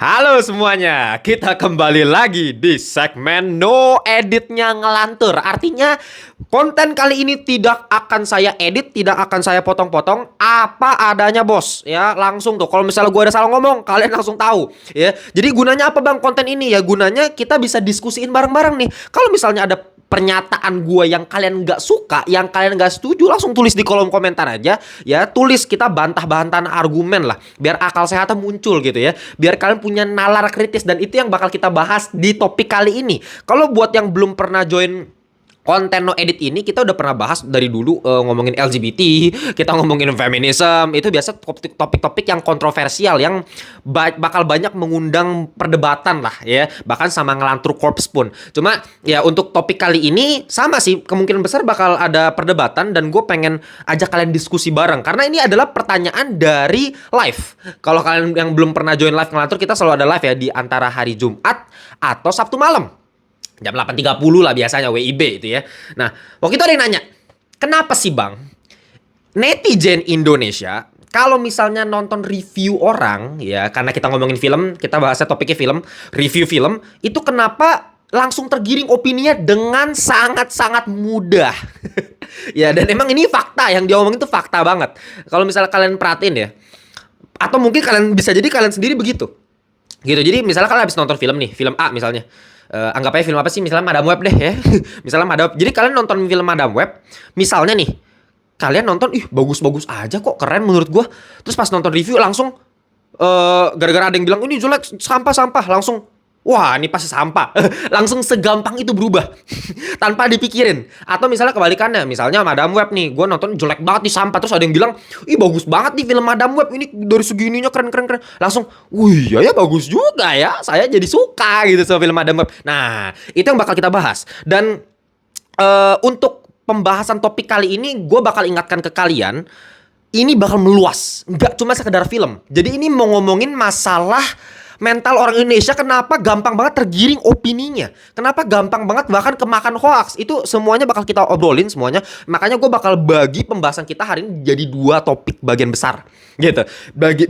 Halo semuanya, kita kembali lagi di segmen No Editnya Ngelantur. Artinya konten kali ini tidak akan saya edit, tidak akan saya potong-potong, apa adanya bos. Ya langsung tuh, kalau misalnya gue ada salah ngomong, kalian langsung tahu. Ya, jadi gunanya apa bang konten ini? Ya gunanya kita bisa diskusiin bareng-bareng nih. Kalau misalnya ada pernyataan gue yang kalian nggak suka, yang kalian nggak setuju, langsung tulis di kolom komentar aja. Ya tulis, kita bantah-bantahan argumen lah, biar akal sehatnya muncul gitu ya, biar kalian punya nalar kritis. Dan itu yang bakal kita bahas di topik kali ini. Kalau buat yang belum pernah join konten No Edit ini, kita udah pernah bahas dari dulu, ngomongin LGBT, kita ngomongin feminisme. Itu biasa topik-topik yang kontroversial, yang bakal banyak mengundang perdebatan lah ya, bahkan sama ngelantur corpse pun. Cuma ya untuk topik kali ini sama sih, kemungkinan besar bakal ada perdebatan, dan gue pengen ajak kalian diskusi bareng karena ini adalah pertanyaan dari live. Kalau kalian yang belum pernah join live ngelantur, kita selalu ada live ya di antara hari Jumat atau Sabtu malam jam 8.30 lah biasanya, WIB itu ya. Nah, waktu itu ada yang nanya, kenapa sih bang netizen Indonesia kalau misalnya nonton review orang, ya karena kita ngomongin film, kita bahasnya topiknya film, review film, itu kenapa langsung tergiring opininya dengan sangat-sangat mudah. Ya, dan emang ini fakta, yang dia omongin itu fakta banget. Kalau misalnya kalian perhatiin ya, atau mungkin kalian bisa jadi kalian sendiri begitu. Gitu, jadi misalnya kalian habis nonton film nih, film A misalnya. Anggap aja film apa sih, misalnya Madam Web deh ya. Misalnya Madam Web. Jadi kalian nonton film Madam Web, misalnya nih, kalian nonton, ih bagus-bagus aja kok, keren menurut gua. Terus pas nonton review langsung gara-gara ada yang bilang ini jelek, sampah-sampah, langsung wah ini pasti sampah. Langsung segampang itu berubah tanpa dipikirin. Atau misalnya kebalikannya, misalnya Madam Web nih, gue nonton jelek banget nih, sampah. Terus ada yang bilang, ih bagus banget nih film Madam Web, ini dari segininya keren. Langsung, wih ya bagus juga ya, saya jadi suka gitu sama film Madam Web. Nah itu yang bakal kita bahas. Dan untuk pembahasan topik kali ini, gue bakal ingatkan ke kalian, ini bakal meluas, nggak cuma sekedar film. Jadi ini mau ngomongin masalah mental orang Indonesia, kenapa gampang banget tergiring opininya, kenapa gampang banget bahkan kemakan hoax. Itu semuanya bakal kita obrolin semuanya. Makanya gue bakal bagi pembahasan kita hari ini jadi 2 topik bagian besar gitu.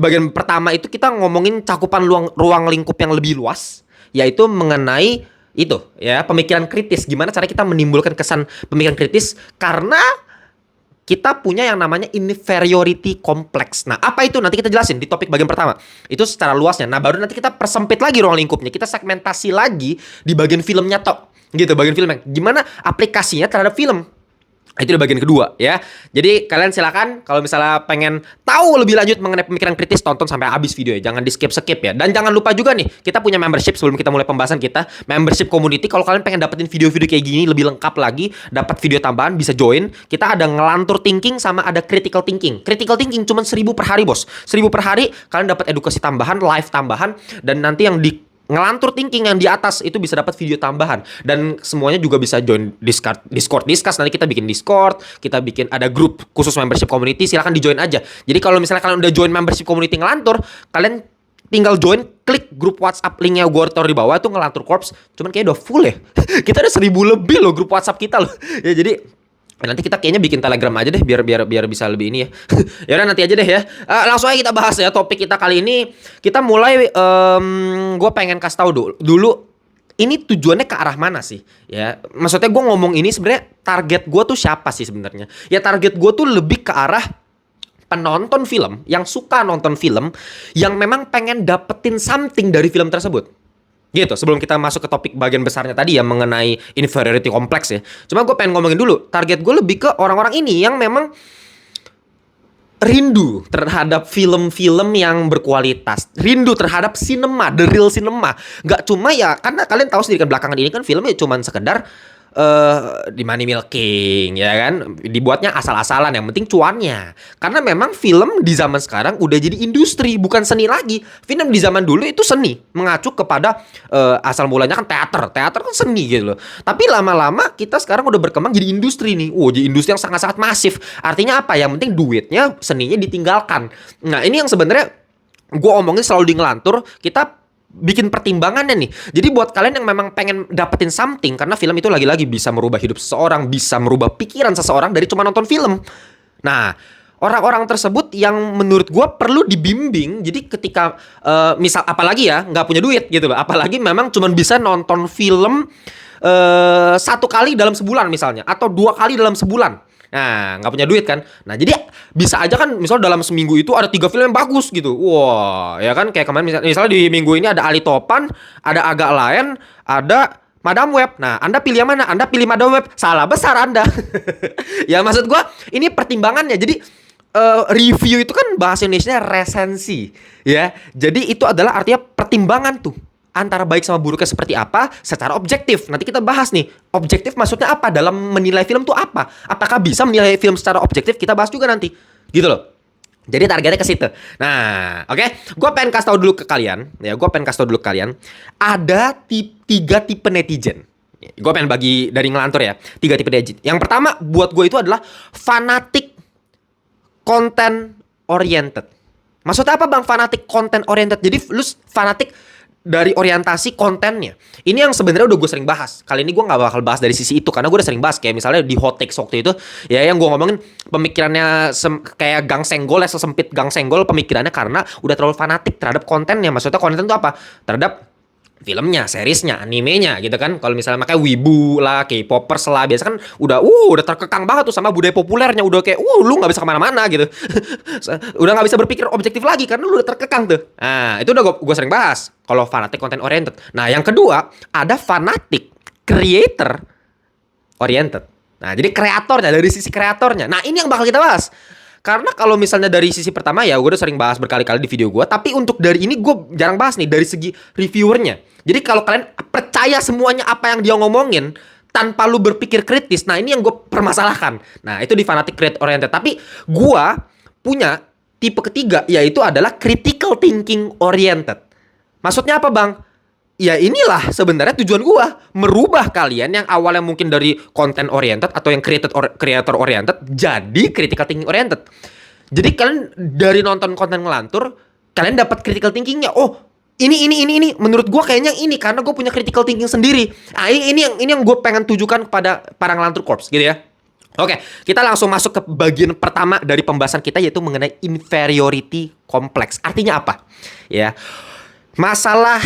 Bagian pertama itu kita ngomongin cakupan ruang lingkup yang lebih luas, yaitu mengenai itu ya, pemikiran kritis. Gimana cara kita menimbulkan kesan pemikiran kritis karena kita punya yang namanya inferiority complex. Nah, apa itu? Nanti kita jelasin di topik bagian pertama. Itu secara luasnya. Nah, baru nanti kita persempit lagi ruang lingkupnya. Kita segmentasi lagi di bagian filmnya tok. Gitu, bagian filmnya. Gimana aplikasinya terhadap film. Itu di bagian kedua ya. Jadi kalian silakan kalau misalnya pengen tahu lebih lanjut mengenai pemikiran kritis, tonton sampai habis video ya. Jangan di skip ya. Dan jangan lupa juga nih, kita punya membership sebelum kita mulai pembahasan kita. Membership community, kalau kalian pengen dapetin video-video kayak gini lebih lengkap lagi, dapat video tambahan, bisa join. Kita ada ngelantur thinking sama ada critical thinking. Critical thinking cuma 1.000 per hari bos. 1.000 per hari kalian dapat edukasi tambahan, live tambahan, dan nanti yang di ngelantur thinking yang di atas itu bisa dapat video tambahan. Dan semuanya juga bisa join Discord discuss. Nanti kita bikin Discord, kita bikin ada grup khusus membership community, silakan di join aja. Jadi kalau misalnya kalian udah join membership community ngelantur, kalian tinggal join, klik grup WhatsApp, linknya gue taruh di bawah, itu ngelantur corps. Cuman kayaknya udah full ya. Kita ada 1.000 lebih loh grup WhatsApp kita loh. Ya jadi nanti kita kayaknya bikin Telegram aja deh, biar bisa lebih ini ya. Ya udah nanti aja deh ya. Langsung aja kita bahas ya topik kita kali ini. Kita mulai, gue pengen kasih tahu dulu ini tujuannya ke arah mana sih? Ya, maksudnya gue ngomong ini sebenarnya target gue tuh siapa sih sebenarnya? Ya target gue tuh lebih ke arah penonton film yang suka nonton film, yang memang pengen dapetin something dari film tersebut. Gitu, sebelum kita masuk ke topik bagian besarnya tadi ya, mengenai inferiority complex ya. Cuma gue pengen ngomongin dulu, target gue lebih ke orang-orang ini yang memang rindu terhadap film-film yang berkualitas, rindu terhadap cinema, the real cinema. Gak cuma ya, karena kalian tahu sendiri kan belakangan ini kan filmnya cuma sekedar di money milking ya kan, dibuatnya asal-asalan, yang penting cuannya. Karena memang film di zaman sekarang udah jadi industri, bukan seni lagi. Film di zaman dulu itu seni, mengacu kepada asal mulanya kan teater kan seni gitu loh. Tapi lama-lama kita sekarang udah berkembang jadi industri nih. Jadi industri yang sangat-sangat masif. Artinya apa? Yang penting duitnya, seninya ditinggalkan. Nah ini yang sebenarnya gue omongin selalu di ngelantur. Kita bikin pertimbangannya nih. Jadi buat kalian yang memang pengen dapetin something, karena film itu lagi-lagi bisa merubah hidup seseorang, bisa merubah pikiran seseorang dari cuma nonton film. Nah, orang-orang tersebut yang menurut gue perlu dibimbing. Jadi ketika misal apalagi ya nggak punya duit gitu loh, apalagi memang cuma bisa nonton film satu kali dalam sebulan misalnya, atau 2 kali dalam sebulan. Nah, nggak punya duit kan. Nah, jadi bisa aja kan misal dalam seminggu itu ada 3 film yang bagus gitu. Wah, ya kan kayak kemarin misalnya di minggu ini ada Ali Topan, ada Agak Lain, ada Madam Web. Nah, Anda pilih yang mana? Anda pilih Madam Web. Salah besar Anda. Ya maksud gua ini pertimbangannya. Jadi review itu kan bahasa Indonesia resensi, ya. Jadi itu adalah artinya pertimbangan tuh antara baik sama buruknya seperti apa secara objektif. Nanti kita bahas nih, objektif maksudnya apa dalam menilai film tuh apa? Apakah bisa menilai film secara objektif? Kita bahas juga nanti. Gitu loh. Jadi targetnya ke situ. Nah, oke. Gue pengen kasih tau dulu ke kalian, ya. Gue pengen kasih tau dulu ke kalian. Ada 3 tipe netizen. Gue pengen bagi dari ngelantur ya. 3 tipe netizen. Yang pertama buat gue itu adalah fanatik content oriented. Maksudnya apa bang fanatik content oriented? Jadi lu fanatik dari orientasi kontennya. Ini yang sebenarnya udah gue sering bahas. Kali ini gue nggak bakal bahas dari sisi itu karena gue udah sering bahas. Kayak misalnya di hot takes waktu itu, ya yang gue ngomongin pemikirannya kayak gang senggol ya, sesempit gang senggol pemikirannya karena udah terlalu fanatik terhadap kontennya. Maksudnya konten itu apa? Terhadap filmnya, seriesnya, animenya gitu kan. Kalau misalnya makanya wibu lah, K-popers lah, biasa kan udah terkekang banget tuh sama budaya populernya, udah kayak lu nggak bisa kemana-mana gitu. Udah nggak bisa berpikir objektif lagi karena lu udah terkekang tuh. Nah itu udah gue sering bahas kalau fanatik content oriented. Nah yang kedua ada fanatik creator oriented. Nah jadi kreatornya, dari sisi kreatornya. Nah ini yang bakal kita bahas. Karena kalau misalnya dari sisi pertama ya gue udah sering bahas berkali-kali di video gue. Tapi untuk dari ini gue jarang bahas nih dari segi reviewernya. Jadi kalau kalian percaya semuanya apa yang dia ngomongin tanpa lu berpikir kritis, nah ini yang gue permasalahkan. Nah itu di fanatic creator oriented. Tapi gue punya tipe ketiga, yaitu adalah critical thinking oriented. Maksudnya apa bang? Ya inilah sebenarnya tujuan gue, merubah kalian yang awalnya mungkin dari content oriented atau yang creator oriented jadi critical thinking oriented. Jadi kalian dari nonton konten ngelantur, kalian dapat critical thinkingnya. Oh ini menurut gue kayaknya ini karena gue punya critical thinking sendiri. Ah ini yang gue pengen tujukan kepada para ngelantur corps gitu ya. Oke, kita langsung masuk ke bagian pertama dari pembahasan kita, yaitu mengenai inferiority complex. Artinya apa? Ya, masalah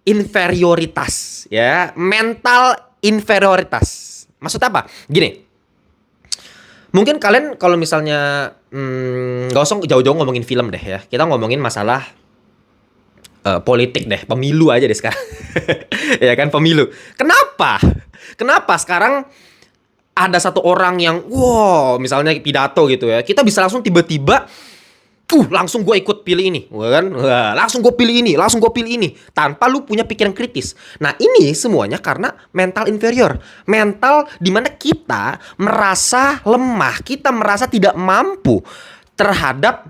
inferioritas, ya, mental inferioritas. Maksudnya apa? Gini, mungkin kalian kalau misalnya gak usah jauh-jauh ngomongin film deh ya, kita ngomongin masalah politik deh, pemilu aja deh sekarang. Ya kan, pemilu. Kenapa sekarang ada satu orang yang misalnya pidato gitu ya, kita bisa langsung tiba-tiba langsung gue ikut pilih ini, kan? Langsung gue pilih ini, tanpa lu punya pikiran kritis. Nah ini semuanya karena mental inferior, mental dimana kita merasa lemah, kita merasa tidak mampu terhadap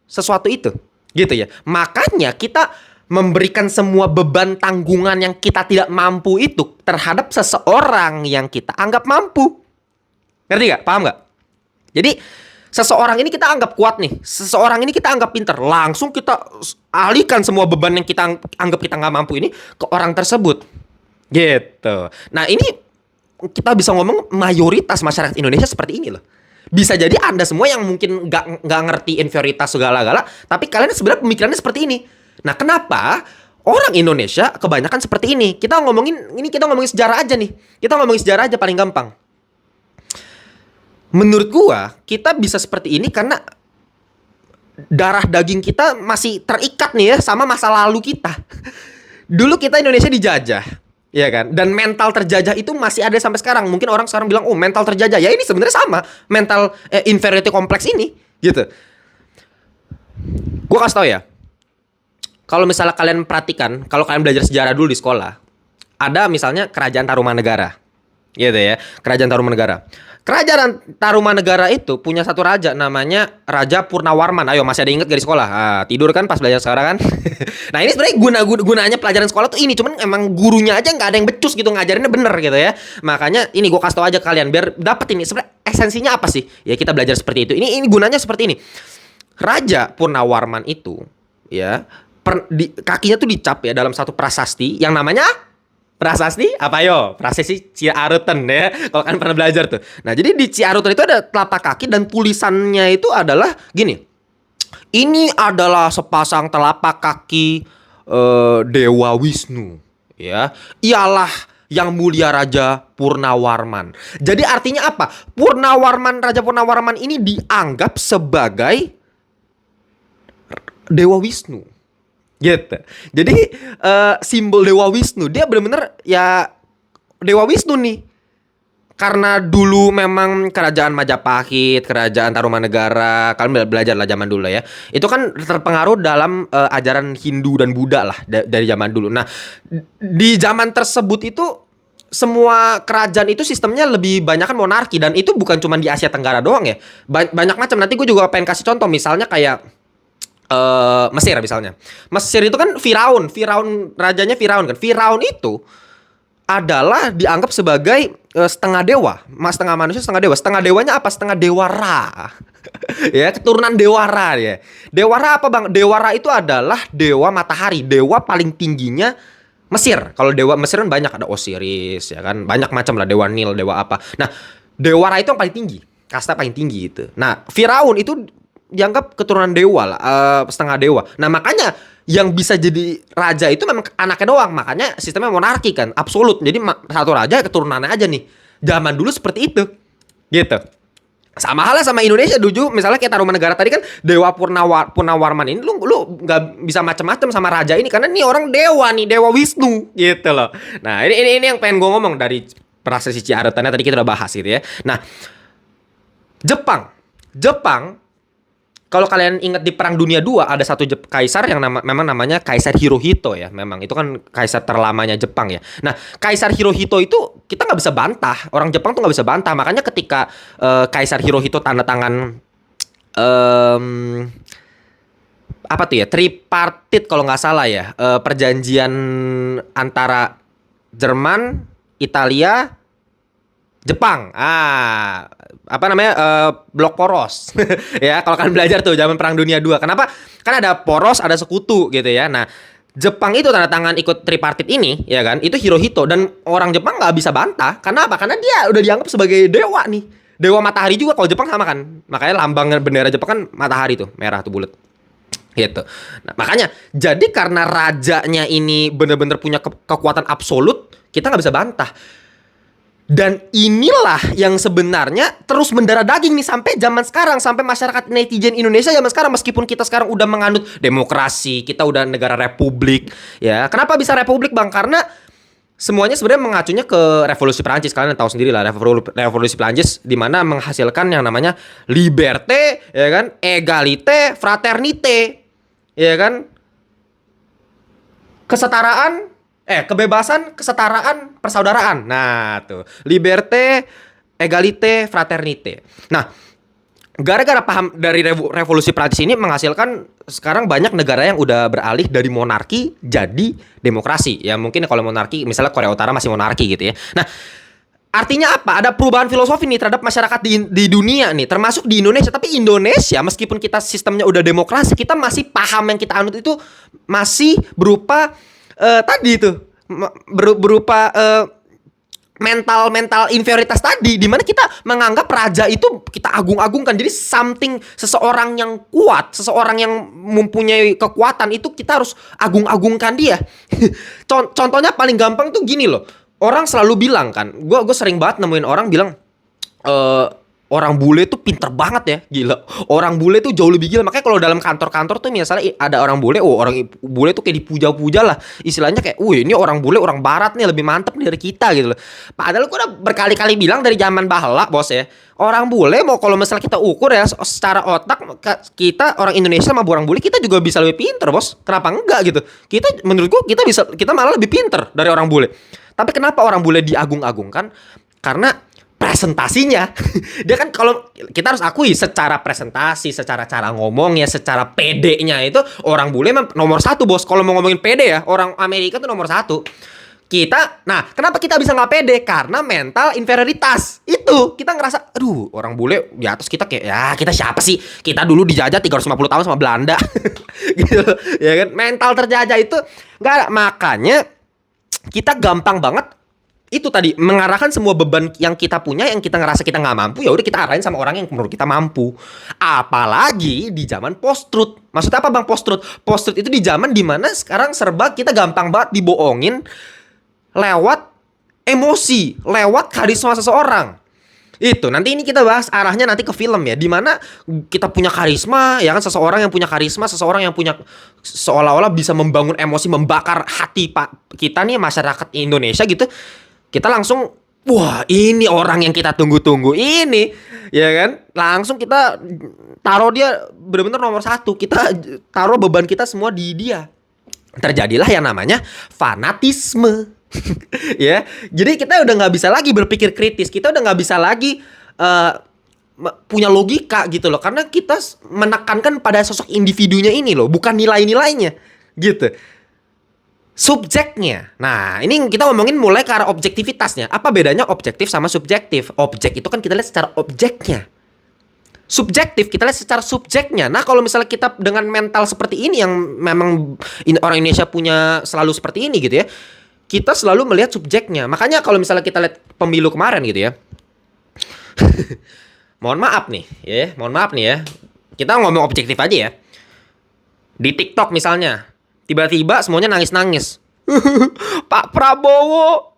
sesuatu itu, gitu ya. Makanya kita memberikan semua beban tanggungan yang kita tidak mampu itu terhadap seseorang yang kita anggap mampu. Ngerti gak? Paham gak? Jadi seseorang ini kita anggap kuat nih, seseorang ini kita anggap pinter, langsung kita alihkan semua beban yang kita anggap kita nggak mampu ini ke orang tersebut, gitu. Nah ini kita bisa ngomong mayoritas masyarakat Indonesia seperti ini loh. Bisa jadi anda semua yang mungkin nggak ngerti inferioritas segala-gala, tapi kalian sebenarnya pemikirannya seperti ini. Nah kenapa orang Indonesia kebanyakan seperti ini? Kita ngomongin sejarah aja nih. Kita ngomongin sejarah aja paling gampang. Menurut gua, kita bisa seperti ini karena darah daging kita masih terikat nih ya sama masa lalu kita. Dulu kita Indonesia dijajah, ya kan? Dan mental terjajah itu masih ada sampai sekarang. Mungkin orang sekarang bilang, mental terjajah. Ya ini sebenarnya sama, mental inferiority complex ini, gitu. Gua kasih tau ya, kalau misalnya kalian perhatikan, kalau kalian belajar sejarah dulu di sekolah, ada misalnya Kerajaan Tarumanegara, gitu ya, Kerajaan Tarumanegara. Kerajaan Tarumanegara itu punya satu raja namanya Raja Purnawarman. Ayo, masih ada inget gak di sekolah? Tidur kan pas belajar sekarang kan? Nah ini sebenarnya gunanya pelajaran sekolah tuh ini. Cuman emang gurunya aja nggak ada yang becus gitu, ngajarinnya bener gitu ya. Makanya ini gue kasih tau aja kalian biar dapet ini. Sebenarnya esensinya apa sih? Ya kita belajar seperti itu. Ini gunanya seperti ini. Raja Purnawarman itu ya kakinya tuh dicap ya dalam satu prasasti yang namanya Prasasti apa yo? Prasasti Ciaruten ya. Kalau kan pernah belajar tuh. Nah, jadi di Ciaruten itu ada telapak kaki dan tulisannya itu adalah gini. Ini adalah sepasang telapak kaki Dewa Wisnu, ya. Ialah yang mulia Raja Purnawarman. Jadi artinya apa? Raja Purnawarman ini dianggap sebagai Dewa Wisnu. Gitu. Jadi simbol Dewa Wisnu, dia benar-benar ya Dewa Wisnu nih. Karena dulu memang kerajaan Majapahit, kerajaan Tarumanegara, kalian belajar lah zaman dulu ya. Itu kan terpengaruh dalam ajaran Hindu dan Buddha lah dari zaman dulu. Nah, di zaman tersebut itu semua kerajaan itu sistemnya lebih banyak kan monarki, dan itu bukan cuma di Asia Tenggara doang ya. Banyak macam. Nanti gue juga pengen kasih contoh, misalnya kayak Mesir misalnya. Mesir itu kan Firaun rajanya Firaun kan. Firaun itu adalah dianggap sebagai setengah dewa, setengah manusia, setengah dewa. Setengah dewanya apa? Setengah dewa Ra. Ya, keturunan dewa Ra ya. Dewa Ra apa, Bang? Dewa Ra itu adalah dewa matahari, dewa paling tingginya Mesir. Kalau dewa Mesir kan banyak, ada Osiris ya kan, banyak macam lah, dewa Nil, dewa apa. Nah, dewa Ra itu yang paling tinggi, kasta paling tinggi itu. Nah, Firaun itu dianggap keturunan dewa lah, setengah dewa. Nah, makanya yang bisa jadi raja itu memang anaknya doang. Makanya sistemnya monarki kan, absolut. Jadi satu raja keturunannya aja nih. Zaman dulu seperti itu. Gitu. Sama halnya sama Indonesia dulu, misalnya kayak Tarumanegara tadi kan, Dewa Purnawarman ini lu nggak bisa macam-macam sama raja ini karena ini orang dewa nih, Dewa Wisnu gitu loh. Nah, ini yang pengen gue ngomong dari prasasti Ciaretannya tadi kita udah bahas gitu ya. Nah, Jepang kalau kalian ingat di Perang Dunia II ada satu kaisar yang memang namanya Kaisar Hirohito ya. Memang itu kan kaisar terlamanya Jepang ya. Nah, Kaisar Hirohito itu kita nggak bisa bantah. Orang Jepang tuh nggak bisa bantah. Makanya ketika Kaisar Hirohito tanda tangan apa tuh ya, tripartit kalau nggak salah ya, perjanjian antara Jerman, Italia, Jepang, apa namanya, blok poros. Ya, kalau kalian belajar tuh zaman Perang Dunia II. Kenapa? Kan ada poros, ada sekutu gitu ya. Nah, Jepang itu tanda tangan ikut tripartit ini, ya kan? Itu Hirohito, dan orang Jepang nggak bisa bantah. Karena apa? Karena dia udah dianggap sebagai dewa nih. Dewa matahari juga kalau Jepang sama kan. Makanya lambang bendera Jepang kan matahari tuh, merah tuh bulat. Gitu. Nah, makanya jadi karena rajanya ini bener-bener punya kekuatan absolut, kita nggak bisa bantah. Dan inilah yang sebenarnya terus mendarah daging nih sampai zaman sekarang, sampai masyarakat netizen Indonesia zaman sekarang, meskipun kita sekarang udah menganut demokrasi, kita udah negara republik, ya. Kenapa bisa republik, Bang? Karena semuanya sebenarnya mengacunya ke revolusi Prancis. Kalian tahu sendiri lah, revolusi Prancis di mana menghasilkan yang namanya liberté, ya kan, égalité, fraternité, ya kan, kesetaraan, kebebasan, kesetaraan, persaudaraan. Nah, tuh. Liberté, égalité, fraternité. Nah, gara-gara paham dari revolusi Prancis ini menghasilkan sekarang banyak negara yang udah beralih dari monarki jadi demokrasi. Ya mungkin kalau monarki misalnya Korea Utara masih monarki gitu ya. Nah, artinya apa? Ada perubahan filosofi nih terhadap masyarakat di dunia nih, termasuk di Indonesia. Tapi Indonesia meskipun kita sistemnya udah demokrasi, kita masih paham yang kita anut itu masih berupa tadi itu berupa mental inferioritas tadi, di mana kita menganggap raja itu kita agung-agungkan. Jadi seseorang yang kuat, seseorang yang mempunyai kekuatan itu kita harus agung-agungkan dia. Contohnya paling gampang tuh gini loh. Orang selalu bilang kan, gue sering banget nemuin orang bilang orang bule tuh pinter banget ya, gila. Orang bule tuh jauh lebih gila. Makanya kalau dalam kantor-kantor tuh misalnya ada orang bule, orang bule tuh kayak dipuja-puja lah. Istilahnya kayak, ini orang bule, orang barat nih lebih mantep dari kita gitu loh. Padahal gue udah berkali-kali bilang dari zaman bahala, bos ya. Orang bule mau kalau misalnya kita ukur ya secara otak, kita orang Indonesia sama orang bule kita juga bisa lebih pinter, bos. Kenapa enggak gitu? Menurut gue kita malah lebih pinter dari orang bule. Tapi kenapa orang bule diagung-agungkan? Karena presentasinya. Dia kan kalau kita harus akui secara presentasi, secara cara ngomongnya, secara PD-nya itu orang bule nomor satu, bos. Kalau mau ngomongin PD ya, orang Amerika tuh nomor satu. Kenapa kita bisa nggak pede? Karena mental inferioritas. Itu, kita ngerasa, aduh, orang bule di atas kita kayak, ya kita siapa sih? Kita dulu dijajah 350 tahun sama Belanda. Gitu, ya kan? Mental terjajah itu nggak ada. Makanya kita gampang banget itu tadi mengarahkan semua beban yang kita punya, yang kita ngerasa kita nggak mampu, ya udah kita arahin sama orang yang menurut kita mampu. Apalagi di zaman post truth. Maksudnya apa bang post truth? Post truth itu di zaman dimana sekarang serba kita gampang banget dibohongin lewat emosi, lewat karisma seseorang. Itu nanti ini kita bahas arahnya nanti ke film ya, dimana kita punya karisma ya kan, seseorang yang punya karisma, seseorang yang punya seolah-olah bisa membangun emosi, membakar hati pak kita nih masyarakat Indonesia gitu. Kita langsung wah ini orang yang kita tunggu-tunggu ini ya kan, langsung kita taruh dia benar-benar nomor satu, kita taruh beban kita semua di dia. Terjadilah yang namanya fanatisme. Ya, jadi kita udah nggak bisa lagi berpikir kritis, kita udah nggak bisa lagi punya logika gitu loh, karena kita menekankan pada sosok individunya ini loh, bukan nilai-nilainya gitu, subjeknya. Nah ini kita ngomongin mulai ke arah objektivitasnya. Apa bedanya objektif sama subjektif? Objek itu kan kita lihat secara objeknya, subjektif kita lihat secara subjeknya. Nah kalau misalnya kita dengan mental seperti ini yang memang orang Indonesia punya selalu seperti ini gitu ya, kita selalu melihat subjeknya. Makanya kalau misalnya kita lihat pemilu kemarin gitu ya. Mohon maaf nih ya. Kita ngomong objektif aja ya. Di TikTok misalnya, tiba-tiba semuanya nangis-nangis. Pak Prabowo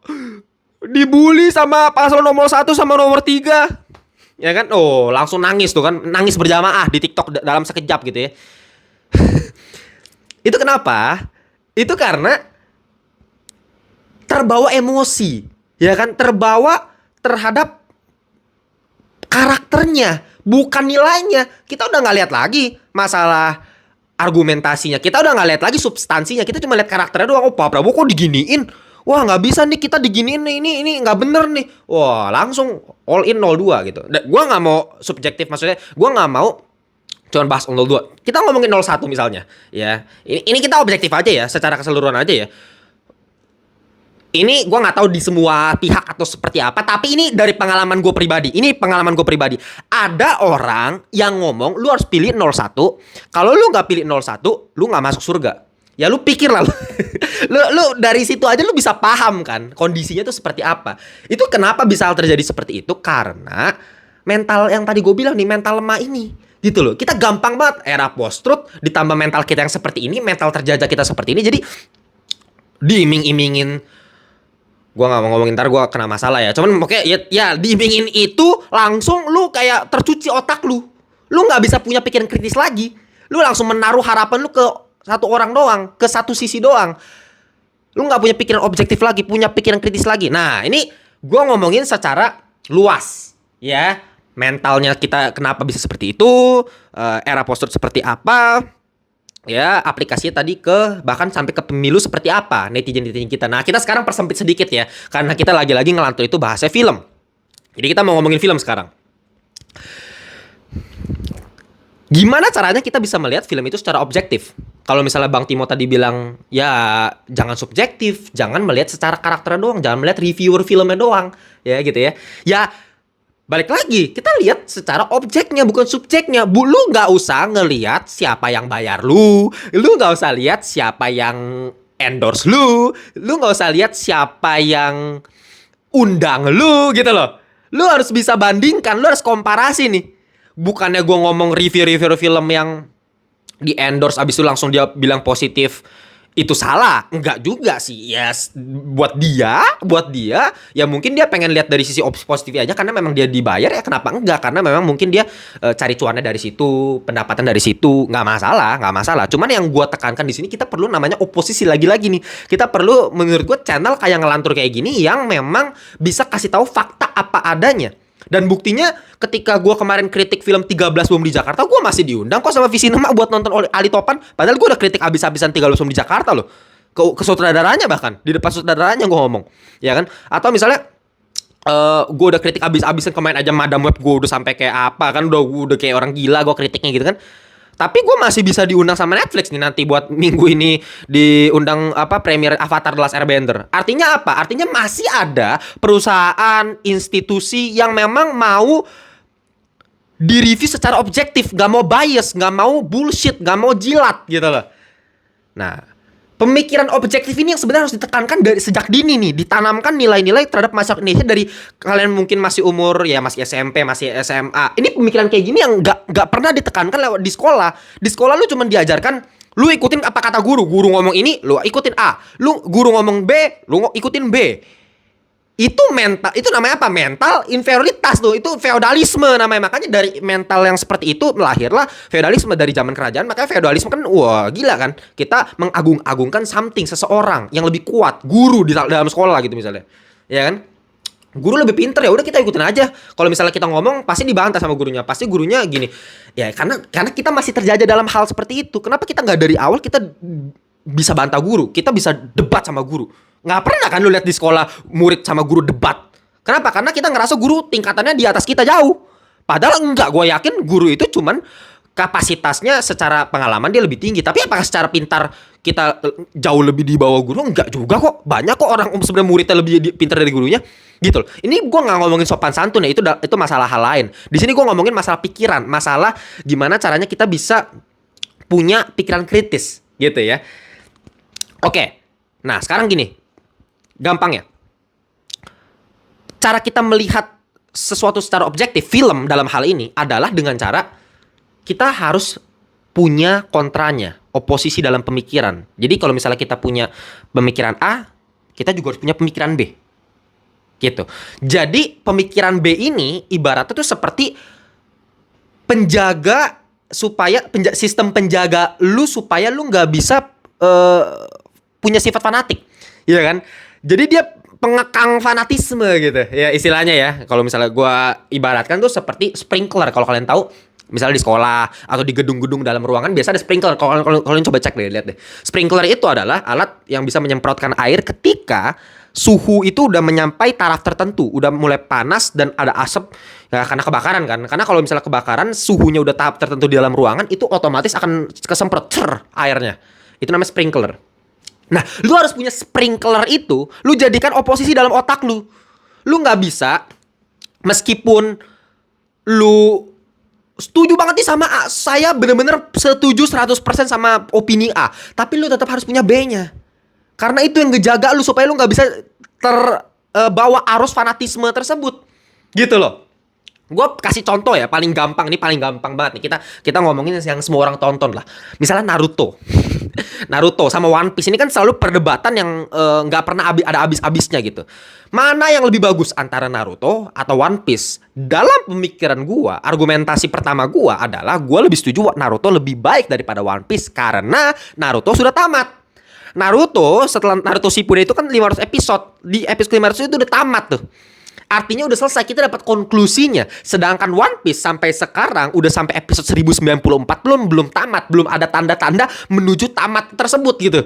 dibully sama paslon nomor 1 sama nomor 3. Ya kan? Oh, langsung nangis tuh kan. Nangis berjamaah di TikTok dalam sekejap gitu ya. Itu kenapa? Itu karena terbawa emosi, ya kan, terbawa terhadap karakternya, bukan nilainya. Kita udah nggak lihat lagi masalah argumentasinya, kita udah nggak lihat lagi substansinya, kita cuma lihat karakternya doang. Oh Pak Prabowo kok diginiin, wah nggak bisa nih kita diginiin nih, ini nggak bener nih, wah langsung all in 02 gitu. Gue nggak mau subjektif, maksudnya gue nggak mau cuman bahas 02. Kita ngomongin 01 misalnya, ya. Ini kita objektif aja ya, secara keseluruhan aja ya. Ini gue nggak tahu di semua pihak atau seperti apa, tapi ini dari pengalaman gue pribadi. Ini pengalaman gue pribadi. Ada orang yang ngomong, lu harus pilih 01. Kalau lu nggak pilih 01, lu nggak masuk surga. Ya lu pikir lah, lu dari situ aja lu bisa paham kan kondisinya tuh seperti apa. Itu kenapa bisa terjadi seperti itu? Karena mental yang tadi gue bilang nih, mental lemah ini. Gitu loh. Kita gampang banget era post truth ditambah mental kita yang seperti ini, mental terjajah kita seperti ini. Jadi diiming-imingin, gue gak mau ngomongin ntar gue kena masalah ya, cuman oke ya diimingin itu langsung lu kayak tercuci otak lu gak bisa punya pikiran kritis lagi, lu langsung menaruh harapan lu ke satu orang doang, ke satu sisi doang, lu gak punya pikiran objektif lagi, punya pikiran kritis lagi. Nah ini gue ngomongin secara luas ya, mentalnya kita kenapa bisa seperti itu, era post-truth seperti apa ya, aplikasinya tadi ke bahkan sampai ke pemilu seperti apa netizen kita. Nah kita sekarang persempit sedikit ya, karena kita lagi-lagi ngelantur itu bahasnya film. Jadi kita mau ngomongin film sekarang. Gimana caranya kita bisa melihat film itu secara objektif? Kalau misalnya Bang Timo tadi bilang ya jangan subjektif, jangan melihat secara karakternya doang, jangan melihat reviewer filmnya doang, ya gitu ya. Ya balik lagi, kita lihat secara objeknya bukan subjeknya. Lu nggak usah ngelihat siapa yang bayar lu nggak usah lihat siapa yang endorse lu nggak usah lihat siapa yang undang lu gitu loh. Lu harus bisa bandingkan, lu harus komparasi nih. Bukannya gue ngomong review film yang di endorse abis itu langsung dia bilang positif, itu salah. Enggak juga sih. Yes, buat dia ya mungkin dia pengen lihat dari sisi positif aja karena memang dia dibayar, ya kenapa enggak? Karena memang mungkin dia cari cuannya dari situ, pendapatan dari situ. Nggak masalah. Cuman yang gua tekankan di sini, kita perlu namanya oposisi lagi nih. Kita perlu, menurut gua, channel kayak ngelantur kayak gini yang memang bisa kasih tahu fakta apa adanya. Dan buktinya ketika gue kemarin kritik film 13 Bom di Jakarta, gue masih diundang kok sama Visinema buat nonton oleh Ali Topan. Padahal gue udah kritik abis-abisan 13 Bom di Jakarta loh. Ke sutradaranya, bahkan di depan sutradaranya gue ngomong, ya kan? Atau misalnya gue udah kritik abis-abisan kemarin aja Madam Web, gue udah sampai kayak apa kan, udah kayak orang gila gue kritiknya gitu kan. Tapi gue masih bisa diundang sama Netflix nih nanti buat minggu ini, diundang premier Avatar The Last Airbender. Artinya apa? Artinya masih ada perusahaan, institusi yang memang mau direview secara objektif, gak mau bias, gak mau bullshit, gak mau jilat gitu loh. Nah, Pemikiran objektif ini yang sebenarnya harus ditekankan dari sejak dini nih, ditanamkan nilai-nilai terhadap masyarakat Indonesia dari kalian mungkin masih umur ya masih SMP, masih SMA. Ini pemikiran kayak gini yang nggak pernah ditekankan lewat di sekolah. Di sekolah lu cuma diajarkan lu ikutin apa kata guru. Guru ngomong ini, lu ikutin A. Lu guru ngomong B, lu ikutin B. Itu mental, itu namanya apa? Mental inferioritas tuh. Itu feodalisme namanya. Makanya dari mental yang seperti itu lahirlah feodalisme dari zaman kerajaan. Makanya feodalisme kan wah gila kan. Kita mengagung-agungkan something, seseorang yang lebih kuat, guru di dalam sekolah gitu misalnya. Ya kan? Guru lebih pinter, ya udah kita ikutin aja. Kalau misalnya kita ngomong pasti dibantah sama gurunya. Pasti gurunya gini. Ya karena kita masih terjajah dalam hal seperti itu. Kenapa kita nggak dari awal kita bisa bantah guru, kita bisa debat sama guru? Nggak pernah kan lu lihat di sekolah murid sama guru debat. Kenapa? Karena kita ngerasa guru tingkatannya di atas kita jauh. Padahal enggak, gue yakin guru itu cuman kapasitasnya secara pengalaman dia lebih tinggi. Tapi apakah secara pintar kita jauh lebih di bawah guru? Enggak juga kok. Banyak kok orang sebenarnya muridnya lebih pintar dari gurunya. Gitu loh. Ini gue nggak ngomongin sopan santun ya, itu masalah hal lain. Di sini gue ngomongin masalah pikiran, masalah gimana caranya kita bisa punya pikiran kritis, gitu ya. Oke. Nah, sekarang gini. Gampang ya. Cara kita melihat sesuatu secara objektif, film dalam hal ini adalah dengan cara kita harus punya kontranya, oposisi dalam pemikiran. Jadi kalau misalnya kita punya pemikiran A, kita juga harus punya pemikiran B. Gitu. Jadi pemikiran B ini ibaratnya tuh seperti penjaga supaya sistem penjaga lu supaya lu nggak bisa punya sifat fanatik, iya kan? Jadi dia pengekang fanatisme gitu ya istilahnya ya. Kalau misalnya gue ibaratkan tuh seperti sprinkler. Kalau kalian tahu misalnya di sekolah atau di gedung-gedung dalam ruangan biasa ada sprinkler. Kalau kalian coba cek deh, lihat deh. Sprinkler itu adalah alat yang bisa menyemprotkan air ketika suhu itu udah menyampai taraf tertentu, udah mulai panas dan ada asap ya, karena kebakaran kan. Karena kalau misalnya kebakaran suhunya udah tahap tertentu di dalam ruangan itu otomatis akan kesemprot airnya. Itu namanya sprinkler. Nah, lu harus punya sprinkler itu, lu jadikan oposisi dalam otak lu. Lu nggak bisa, meskipun lu setuju banget nih sama A, saya bener-bener setuju 100% sama opini A, tapi lu tetap harus punya B-nya. Karena itu yang ngejaga lu supaya lu nggak bisa terbawa arus fanatisme tersebut. Gitu loh. Gue kasih contoh ya, paling gampang banget nih. Kita ngomongin yang semua orang tonton lah. Misalnya Naruto. Naruto sama One Piece ini kan selalu perdebatan yang nggak pernah ada habis-habisnya gitu. Mana yang lebih bagus antara Naruto atau One Piece? Dalam pemikiran gue, argumentasi pertama gue adalah gue lebih setuju Naruto lebih baik daripada One Piece karena Naruto sudah tamat. Naruto setelah Naruto Shippuden itu kan 500 episode. Di episode 500 itu udah tamat tuh. Artinya udah selesai, kita dapat konklusinya. Sedangkan One Piece sampai sekarang udah sampai episode 1094 belum tamat, belum ada tanda-tanda menuju tamat tersebut gitu.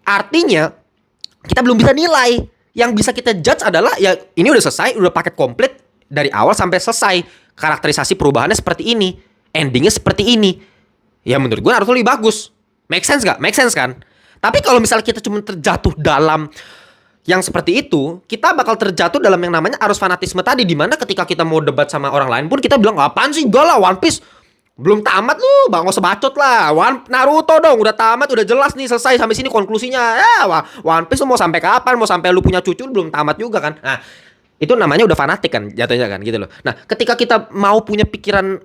Artinya kita belum bisa nilai. Yang bisa kita judge adalah ya ini udah selesai, udah paket komplit dari awal sampai selesai. Karakterisasi perubahannya seperti ini, endingnya seperti ini. Ya menurut gue Naruto lebih bagus. Make sense gak? Make sense kan? Tapi kalau misalnya kita cuma terjatuh dalam yang seperti itu, kita bakal terjatuh dalam yang namanya arus fanatisme tadi, dimana ketika kita mau debat sama orang lain pun kita bilang apaan sih, enggak lah One Piece belum tamat lu, bang nggak usah bacot lah. Naruto dong udah tamat, udah jelas nih selesai sampai sini konklusinya. Ya One Piece lu mau sampai kapan, mau sampai lu punya cucu belum tamat juga kan. Nah itu namanya udah fanatik kan jatuhnya kan gitu loh. Nah ketika kita mau punya pikiran,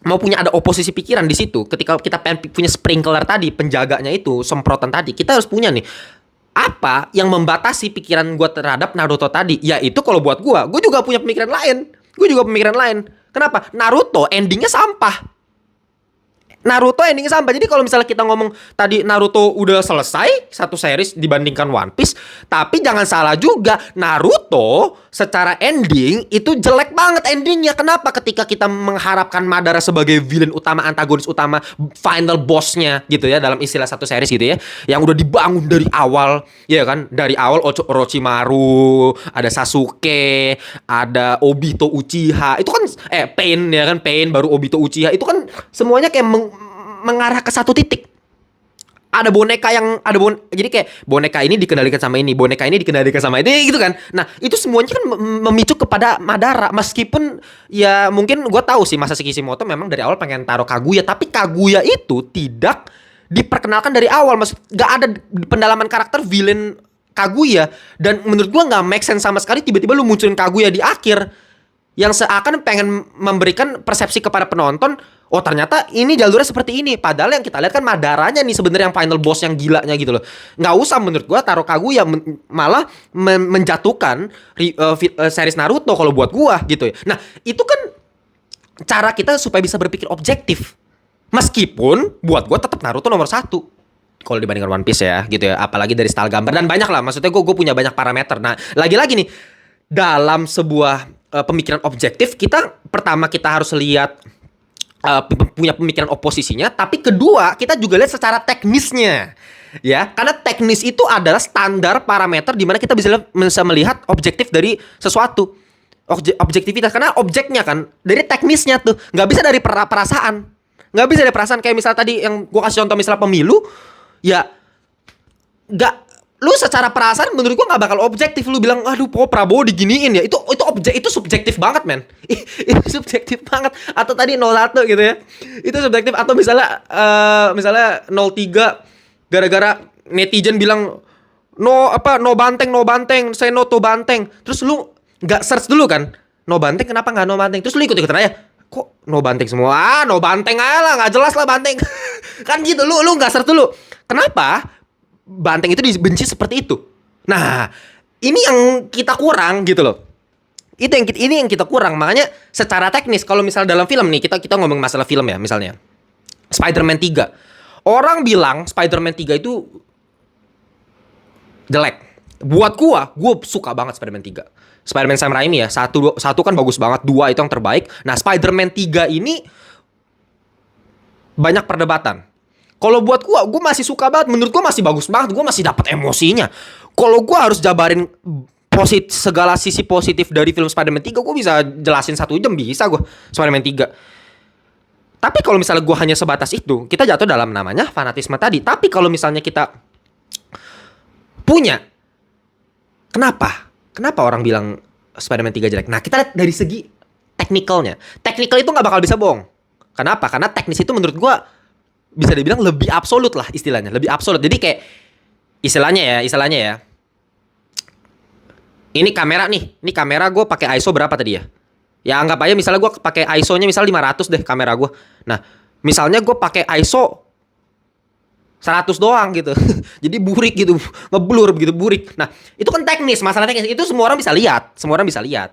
mau punya ada oposisi pikiran di situ, ketika kita punya sprinkler tadi, penjaganya itu, semprotan tadi, kita harus punya nih apa yang membatasi pikiran gue terhadap Naruto tadi. Yaitu kalau buat gue juga punya pemikiran lain. Kenapa? Naruto endingnya sampah. Jadi kalau misalnya kita ngomong tadi Naruto udah selesai satu series dibandingkan One Piece, tapi jangan salah juga, Naruto secara ending itu jelek banget endingnya. Kenapa? Ketika kita mengharapkan Madara sebagai villain utama, antagonis utama, final bossnya gitu ya, dalam istilah satu series gitu ya, yang udah dibangun dari awal, ya kan, dari awal Orochimaru, ada Sasuke, ada Obito Uchiha, itu kan Pain ya kan, Pain baru Obito Uchiha, itu kan semuanya kayak mengarah ke satu titik. Ada boneka yang jadi kayak boneka ini dikendalikan sama ini, boneka ini dikendalikan sama itu gitu kan. Nah, itu semuanya kan memicu kepada Madara. Meskipun ya mungkin gue tahu sih Masashi Kishimoto memang dari awal pengen taruh Kaguya, tapi Kaguya itu tidak diperkenalkan dari awal. Maksud gak ada pendalaman karakter villain Kaguya, dan menurut gua nggak make sense sama sekali tiba-tiba lu munculin Kaguya di akhir yang seakan pengen memberikan persepsi kepada penonton, oh ternyata ini jalurnya seperti ini, padahal yang kita lihat kan Madaranya nih sebenarnya yang final boss yang gilanya gitu loh. Nggak usah menurut gua taruh Kaguya, malah menjatuhkan series Naruto kalau buat gua gitu ya. Nah itu kan cara kita supaya bisa berpikir objektif, meskipun buat gua tetap Naruto nomor satu kalau dibandingkan One Piece ya gitu ya, apalagi dari style gambar dan banyak lah, maksudnya gue punya banyak parameter. Nah lagi-lagi nih dalam sebuah pemikiran objektif, kita pertama kita harus lihat punya pemikiran oposisinya, tapi kedua kita juga lihat secara teknisnya ya, karena teknis itu adalah standar parameter di mana kita bisa melihat objektif dari sesuatu, objektivitas, karena objeknya kan dari teknisnya tuh, nggak bisa dari perasaan, nggak bisa dari perasaan. Kayak misal tadi yang gue kasih contoh misalnya pemilu, ya nggak, lu secara perasaan menurut gua nggak bakal objektif. Lu bilang aduh Prabowo diginiin ya, itu subjektif banget men. Itu subjektif banget. Atau tadi 01 gitu ya, itu subjektif. Atau misalnya 03 gara-gara netizen bilang no banteng saya no to banteng, terus lu nggak search dulu kan no banteng kenapa nggak no banteng, terus lu ikut-ikutan aja kok no banteng semua, no banteng aja lah, nggak jelas lah banteng. Kan gitu, lu nggak search dulu kenapa banteng itu dibenci seperti itu. Nah ini yang kita kurang gitu loh, ini yang kita kurang. Makanya secara teknis kalau misal dalam film nih, kita ngomong masalah film ya, misalnya Spider-Man 3, orang bilang Spider-Man 3 itu jelek. Buat gua suka banget Spider-Man 3. Spider-Man Sam Raimi ya, satu kan bagus banget, 2 itu yang terbaik. Nah Spider-Man 3 ini banyak perdebatan. Kalau buat gua masih suka banget, menurut gua masih bagus banget, gua masih dapat emosinya. Kalau gua harus jabarin segala sisi positif dari film Spider-Man 3, gua bisa jelasin 1 jam bisa gua Spider-Man 3. Tapi kalau misalnya gua hanya sebatas itu, kita jatuh dalam namanya fanatisme tadi. Tapi kalau misalnya kita punya, kenapa orang bilang Spider-Man 3 jelek? Nah kita lihat dari segi teknikalnya. Teknikal itu nggak bakal bisa bohong. Kenapa? Karena teknis itu menurut gua bisa dibilang lebih absolut lah istilahnya, lebih absolut. Jadi kayak istilahnya ya. Ini kamera gue pakai ISO berapa tadi ya? Ya anggap aja misalnya gue pakai ISO-nya misal 500 deh kamera gue. Nah, misalnya gue pakai ISO 100 doang gitu. Jadi burik gitu, ngeblur begitu burik. Nah, itu kan teknis, masalah teknis itu semua orang bisa lihat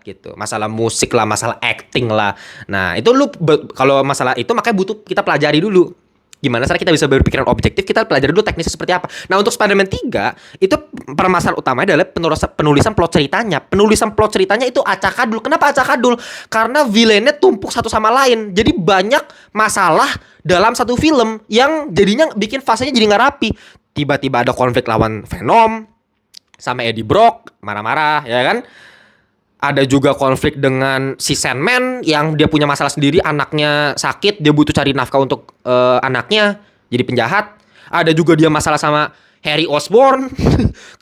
gitu. Masalah musik lah, masalah acting lah. Nah, itu lu kalau masalah itu makanya butuh kita pelajari dulu. Gimana cara kita bisa berpikiran objektif, kita pelajari dulu teknisnya seperti apa. Nah untuk Spider-Man 3 itu permasalahan utamanya adalah penulisan plot ceritanya. Penulisan plot ceritanya itu acakadul. Kenapa acakadul? Karena villainnya tumpuk satu sama lain. Jadi banyak masalah dalam satu film yang jadinya bikin fasenya jadi nggak rapi. Tiba-tiba ada konflik lawan Venom sama Eddie Brock, marah-marah ya kan. Ada juga konflik dengan si Sandman yang dia punya masalah sendiri, anaknya sakit, dia butuh cari nafkah untuk anaknya, jadi penjahat. Ada juga dia masalah sama Harry Osborn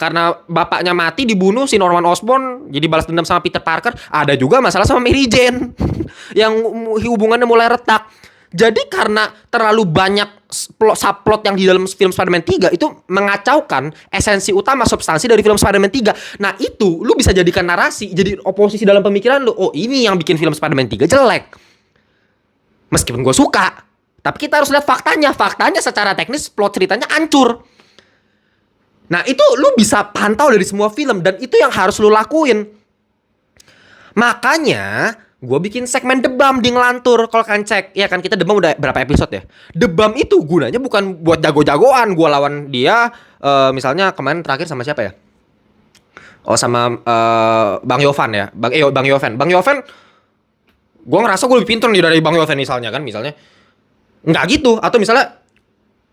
karena bapaknya mati dibunuh si Norman Osborn, jadi balas dendam sama Peter Parker. Ada juga masalah sama Mary Jane yang hubungannya mulai retak. Jadi karena terlalu banyak subplot yang di dalam film Spider-Man 3 itu mengacaukan esensi utama substansi dari film Spider-Man 3. Nah itu lu bisa jadikan narasi, jadi oposisi dalam pemikiran lu. Oh ini yang bikin film Spider-Man 3 jelek. Meskipun gue suka, tapi kita harus lihat faktanya. Faktanya secara teknis plot ceritanya hancur. Nah itu lu bisa pantau dari semua film, dan itu yang harus lu lakuin. Makanya gue bikin segmen debam di Ngelantur. Kalau kalian cek, ya kan kita debam udah berapa episode ya. Debam itu gunanya bukan buat jago-jagoan. Gue lawan dia, misalnya kemarin terakhir sama siapa ya? Oh sama Bang Yovan ya. Bang Yovan. Gue ngerasa gue lebih pintar nih dari Bang Yovan misalnya kan. Misalnya nggak gitu. Atau misalnya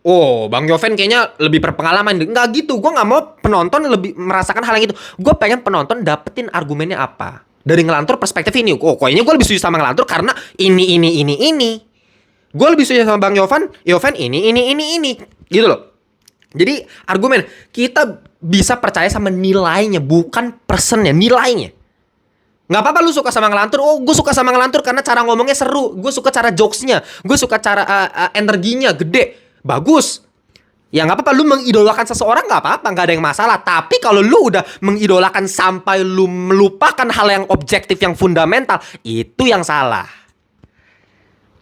oh Bang Yovan kayaknya lebih berpengalaman. Nggak gitu. Gue nggak mau penonton lebih merasakan hal yang itu. Gue pengen penonton dapetin argumennya apa dari Ngelantur perspektif ini. Oh kayaknya gue lebih setuju sama Ngelantur karena ini. Gue lebih setuju sama Bang Yovan ini gitu loh. Jadi argumen kita bisa percaya sama nilainya, bukan personnya, nilainya. Nggak apa-apa lu suka sama Ngelantur. Oh gue suka sama Ngelantur karena cara ngomongnya seru, gue suka cara jokesnya, gue suka cara energinya gede, bagus. Ya nggak apa-apa, lu mengidolakan seseorang nggak apa-apa, nggak ada yang masalah. Tapi kalau lu udah mengidolakan sampai lu melupakan hal yang objektif, yang fundamental, itu yang salah.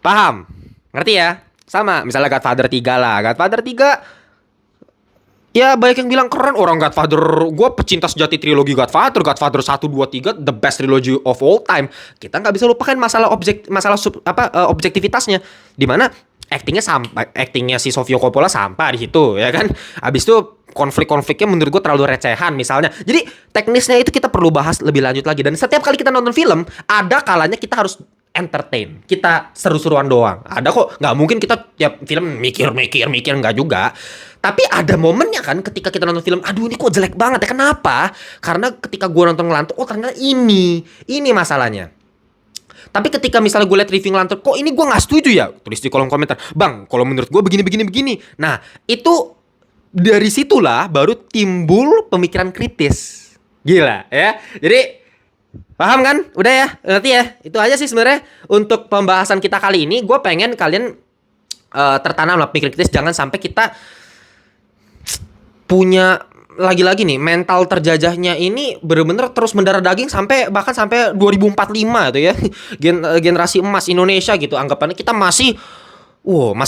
Paham? Ngerti ya? Sama, misalnya Godfather 3 lah. Godfather 3, ya banyak yang bilang keren orang Godfather. Gue pecinta sejati trilogi Godfather. Godfather 1, 2, 3 the best trilogy of all time. Kita nggak bisa lupakan masalah objektivitasnya. Dimana actingnya si Sofia Coppola sampah di situ, ya kan? Abis itu konflik-konfliknya menurut gue terlalu recehan misalnya. Jadi teknisnya itu kita perlu bahas lebih lanjut lagi. Dan setiap kali kita nonton film, ada kalanya kita harus entertain, kita seru-seruan doang. Ada kok, nggak mungkin kita tiap film mikir nggak juga. Tapi ada momennya kan ketika kita nonton film, aduh ini kok jelek banget ya, kenapa? Karena ketika gue nonton Ngelantur, oh ternyata ini masalahnya. Tapi ketika misalnya gue liat review Ngelantur, kok ini gue nggak setuju ya, tulis di kolom komentar, bang, kalau menurut gue begini. Nah itu dari situlah baru timbul pemikiran kritis. Gila ya. Jadi paham kan? Udah ya, ngerti ya? Itu aja sih sebenarnya untuk pembahasan kita kali ini. Gue pengen kalian tertanam lah pikir kritis. Jangan sampai kita punya lagi-lagi nih mental terjajahnya ini bener-bener terus mendarah daging bahkan sampai 2045 itu ya. Generasi emas Indonesia gitu. Anggapannya kita masih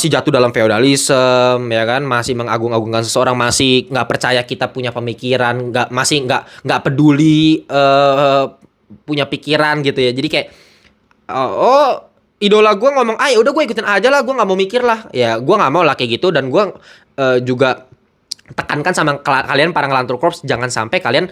jatuh dalam feodalisme, ya kan? Masih mengagung-agungkan seseorang, masih nggak percaya kita punya pemikiran, masih nggak peduli punya pikiran gitu ya. Jadi kayak idola gue ngomong ya udah gue ikutin aja lah, gue nggak mau mikir lah. Ya gue nggak mau lah kayak gitu. Dan gue juga tekankan sama kalian para Ngelantur Corps, jangan sampai kalian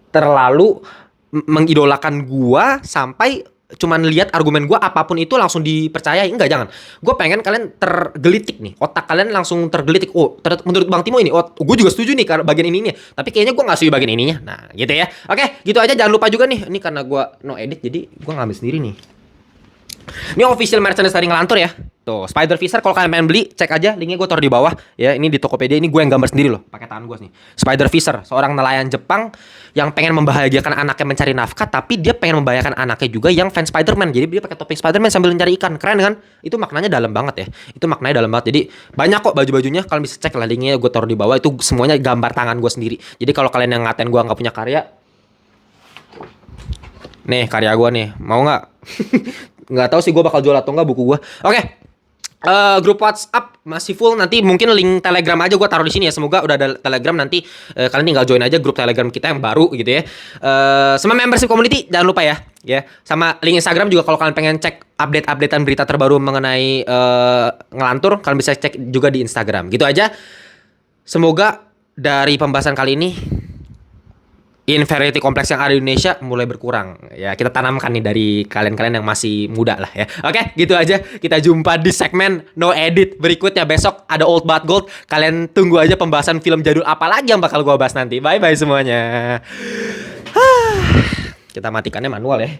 terlalu mengidolakan gue sampai cuman lihat argumen gue apapun itu langsung dipercayai. Enggak, jangan. Gue pengen kalian tergelitik nih, otak kalian langsung tergelitik. Menurut Bang Timo ini, gue juga setuju nih karena bagian ininya, tapi kayaknya gue nggak setuju bagian ininya. Nah gitu ya. Oke, gitu aja. Jangan lupa juga nih, ini karena gue no edit jadi gue ngambil sendiri nih. Ini official merchandise dari Ngelantur ya. Tuh, Spider Fisher, kalau kalian pengen beli, cek aja linknya, gue taruh di bawah ya. Ini di Tokopedia, ini gue yang gambar sendiri loh, pakai tangan gue nih. Spider Fisher, seorang nelayan Jepang yang pengen membahagiakan anaknya mencari nafkah, tapi dia pengen membahagiakan anaknya juga yang fans Spider-Man. Jadi dia pakai topeng Spider-Man sambil mencari ikan. Keren kan? Itu maknanya dalam banget ya. Itu maknanya dalam banget. Jadi banyak kok baju-bajunya, kalian bisa cek lah linknya, gue taruh di bawah. Itu semuanya gambar tangan gue sendiri. Jadi kalau kalian yang ngatain gue nggak punya karya, nih karya gue nih, mau nggak? Nggak tahu sih gue bakal jual atau nggak buku gue. Oke. Grup WhatsApp masih full, nanti mungkin link Telegram aja gue taruh di sini ya. Semoga udah ada Telegram, nanti kalian tinggal join aja grup Telegram kita yang baru gitu ya. Sama membership community jangan lupa ya. Sama link Instagram juga kalau kalian pengen cek update-updatean berita terbaru mengenai Ngelantur, kalian bisa cek juga di Instagram. Gitu aja. Semoga dari pembahasan kali ini inferiority kompleks yang ada di Indonesia mulai berkurang. Ya, kita tanamkan nih dari kalian-kalian yang masih muda lah ya. Oke, gitu aja. Kita jumpa di segmen No Edit berikutnya. Besok ada Old But Gold. Kalian tunggu aja pembahasan film jadul apa lagi yang bakal gua bahas nanti. Bye-bye semuanya. Kita matikannya manual ya.